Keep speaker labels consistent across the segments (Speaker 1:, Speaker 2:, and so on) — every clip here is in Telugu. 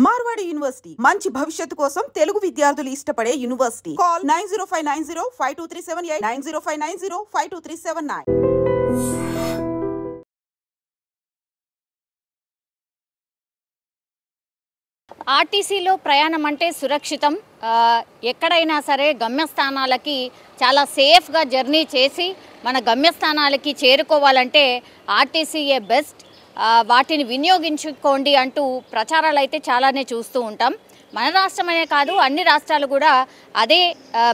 Speaker 1: మార్వాడి యూనివర్సిటీ మంచి భవిష్యత్తు కోసం తెలుగు విద్యార్థులు ఇష్టపడే యూనివర్సిటీ. కాల్ 9059052378 9059052379.
Speaker 2: ఆర్టీసీలో ప్రయాణం అంటే సురక్షితం. ఎక్కడైనా సరే గమ్యస్థానాలకి చాలా సేఫ్గా జర్నీ చేసి మన గమ్యస్థానాలకి చేరుకోవాలంటే ఆర్టీసీయే బెస్ట్. వాటిని వినియోగించుకోండి అంటూ ప్రచారాలు అయితే చాలానే చూస్తూ ఉంటాం. మన రాష్ట్రమనే కాదు, అన్ని రాష్ట్రాలు కూడా అదే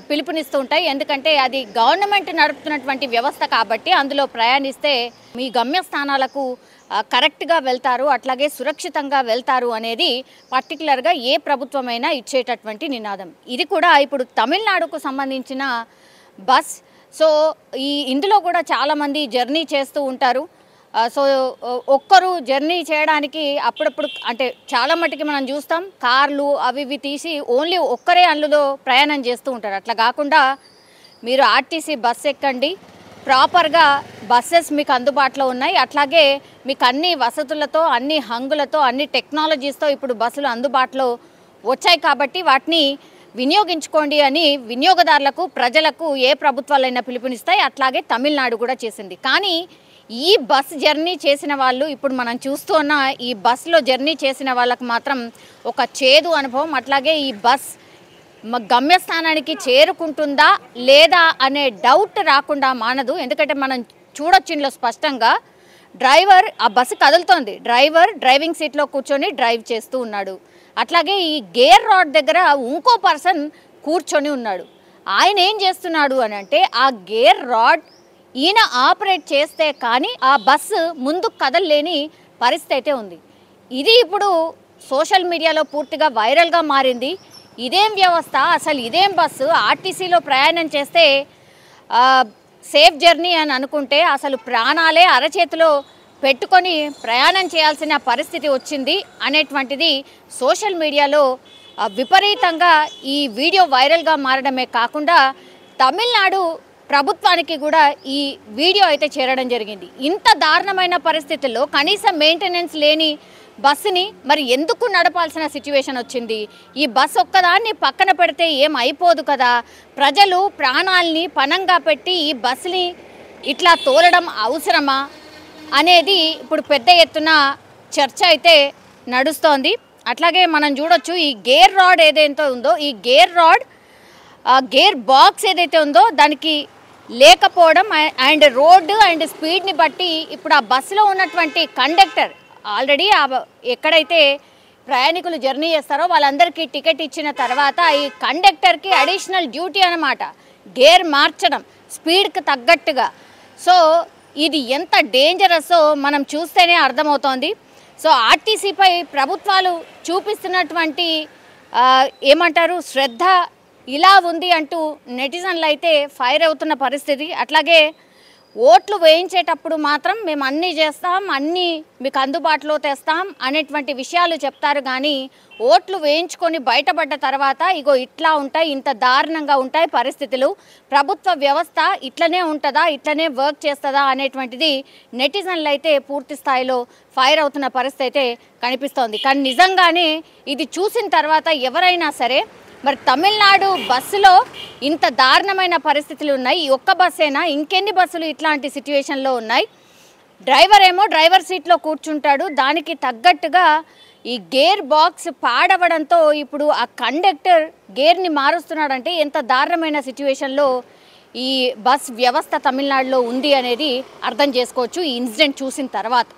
Speaker 2: పిలుపునిస్తూ ఉంటాయి. ఎందుకంటే అది గవర్నమెంట్ నడుపుతున్నటువంటి వ్యవస్థ కాబట్టి అందులో ప్రయాణిస్తే మీ గమ్యస్థానాలకు కరెక్ట్గా వెళ్తారు, అట్లాగే సురక్షితంగా వెళ్తారు అనేది పర్టికులర్గా ఏ ప్రభుత్వమైనా ఇచ్చేటటువంటి నినాదం. ఇది కూడా ఇప్పుడు తమిళనాడుకు సంబంధించిన బస్. సో ఇందులో కూడా చాలామంది జర్నీ చేస్తూ ఉంటారు. సో ఒక్కరు జర్నీ చేయడానికి అప్పుడప్పుడు అంటే చాలా మట్టుకి మనం చూస్తాం కార్లు అవి ఇవి తీసి ఓన్లీ ఒక్కరే అందులో ప్రయాణం చేస్తూ ఉంటారు. అట్లా కాకుండా మీరు ఆర్టీసీ బస్ ఎక్కండి, ప్రాపర్గా బస్సెస్ మీకు అందుబాటులో ఉన్నాయి. అట్లాగే మీకు అన్ని వసతులతో, అన్ని హంగులతో, అన్ని టెక్నాలజీస్తో ఇప్పుడు బస్సులు అందుబాటులో వచ్చాయి కాబట్టి వాటిని వినియోగించుకోండి అని వినియోగదారులకు, ప్రజలకు ఏ ప్రభుత్వాలైనా పిలుపునిస్తాయి. అట్లాగే తమిళనాడు కూడా చేసింది. కానీ ఈ బస్ జర్నీ చేసిన వాళ్ళు, ఇప్పుడు మనం చూస్తూ ఉన్న ఈ బస్సులో జర్నీ చేసిన వాళ్ళకు మాత్రం ఒక చేదు అనుభవం. అట్లాగే ఈ బస్ గమ్యస్థానానికి చేరుకుంటుందా లేదా అనే డౌట్ రాకుండా మానదు. ఎందుకంటే మనం చూడొచ్చు ఇందులో స్పష్టంగా డ్రైవర్, ఆ బస్సు కదులుతోంది, డ్రైవర్ డ్రైవింగ్ సీట్లో కూర్చొని డ్రైవ్ చేస్తూ ఉన్నాడు. అట్లాగే ఈ గేర్ రాడ్ దగ్గర ఇంకో పర్సన్ కూర్చొని ఉన్నాడు. ఆయన ఏం చేస్తున్నాడు అని అంటే ఆ గేర్ రాడ్ ఈయన ఆపరేట్ చేస్తే కానీ ఆ బస్సు ముందుకు కదలలేని పరిస్థితి అయితే ఉంది. ఇది ఇప్పుడు సోషల్ మీడియాలో పూర్తిగా వైరల్గా మారింది. ఇదేం వ్యవస్థ, అసలు ఇదేం బస్సు, ఆర్టీసీలో ప్రయాణం చేస్తే సేఫ్ జర్నీ అని అనుకుంటే అసలు ప్రాణాలే అరచేతిలో పెట్టుకొని ప్రయాణం చేయాల్సిన పరిస్థితి వచ్చింది అనేటువంటిది సోషల్ మీడియాలో విపరీతంగా ఈ వీడియో వైరల్గా మారడమే కాకుండా తమిళనాడు ప్రభుత్వానికి కూడా ఈ వీడియో అయితే చేరడం జరిగింది. ఇంత దారుణమైన పరిస్థితుల్లో కనీసం మెయింటెనెన్స్ లేని బస్సుని మరి ఎందుకు నడపాల్సిన సిచ్యువేషన్ వచ్చింది? ఈ బస్సు ఒక్కదాన్ని పక్కన పెడితే ఏం అయిపోదు కదా, ప్రజలు ప్రాణాలని పణంగా పెట్టి ఈ బస్సుని ఇట్లా తోలడం అవసరమా అనేది ఇప్పుడు పెద్ద ఎత్తున చర్చ అయితే నడుస్తోంది. అట్లాగే మనం చూడొచ్చు ఈ గేర్ రాడ్ ఏదైతే ఉందో, ఈ గేర్ రాడ్ గేర్ బాక్స్ ఏదైతే ఉందో దానికి లేకపోవడం అండ్ రోడ్డు అండ్ స్పీడ్ని బట్టి ఇప్పుడు ఆ బస్సులో ఉన్నటువంటి కండక్టర్ ఆల్రెడీ ఎక్కడైతే ప్రయాణికులు జర్నీ చేస్తారో వాళ్ళందరికీ టికెట్ ఇచ్చిన తర్వాత ఈ కండక్టర్కి అడిషనల్ డ్యూటీ అన్నమాట గేర్ మార్చడం స్పీడ్కి తగ్గట్టుగా. సో ఇది ఎంత డేంజరస్సో మనం చూస్తేనే అర్థమవుతోంది. సో ఆర్టీసీపై ప్రభుత్వాలు చూపిస్తున్నటువంటి ఏమంటారు శ్రద్ధ ఇలా ఉంది అంటూ నెటిజన్లు అయితే ఫైర్ అవుతున్న పరిస్థితి. అట్లాగే ఓట్లు వేయించేటప్పుడు మాత్రం మేము అన్నీ చేస్తాం, అన్నీ మీకు అందుబాటులో తెస్తాం అనేటువంటి విషయాలు చెప్తారు. కానీ ఓట్లు వేయించుకొని బయటపడ్డ తర్వాత ఇగో ఇట్లా ఉంటాయి, ఇంత దారుణంగా ఉంటాయి పరిస్థితులు, ప్రభుత్వ వ్యవస్థ ఇట్లనే ఉంటుందా, ఇట్లనే వర్క్ చేస్తుందా అనేటువంటిది నెటిజన్లు అయితే పూర్తి స్థాయిలో ఫైర్ అవుతున్న పరిస్థితి అయితే కనిపిస్తోంది. కానీ నిజంగానే ఇది చూసిన తర్వాత ఎవరైనా సరే మరి తమిళనాడు బస్సులో ఇంత దారుణమైన పరిస్థితులు ఉన్నాయి, ఈ ఒక్క బస్సేనా, ఇంకెన్ని బస్సులు ఇట్లాంటి సిచ్యువేషన్లో ఉన్నాయి? డ్రైవర్ ఏమో డ్రైవర్ సీట్లో కూర్చుంటాడు, దానికి తగ్గట్టుగా ఈ గేర్ బాక్స్ పాడవడంతో ఇప్పుడు ఆ కండక్టర్ గేర్ని మారుస్తున్నాడంటే ఎంత దారుణమైన సిచ్యువేషన్లో ఈ బస్ వ్యవస్థ తమిళనాడులో ఉంది అనేది అర్థం చేసుకోవచ్చు ఈ ఇన్సిడెంట్ చూసిన తర్వాత.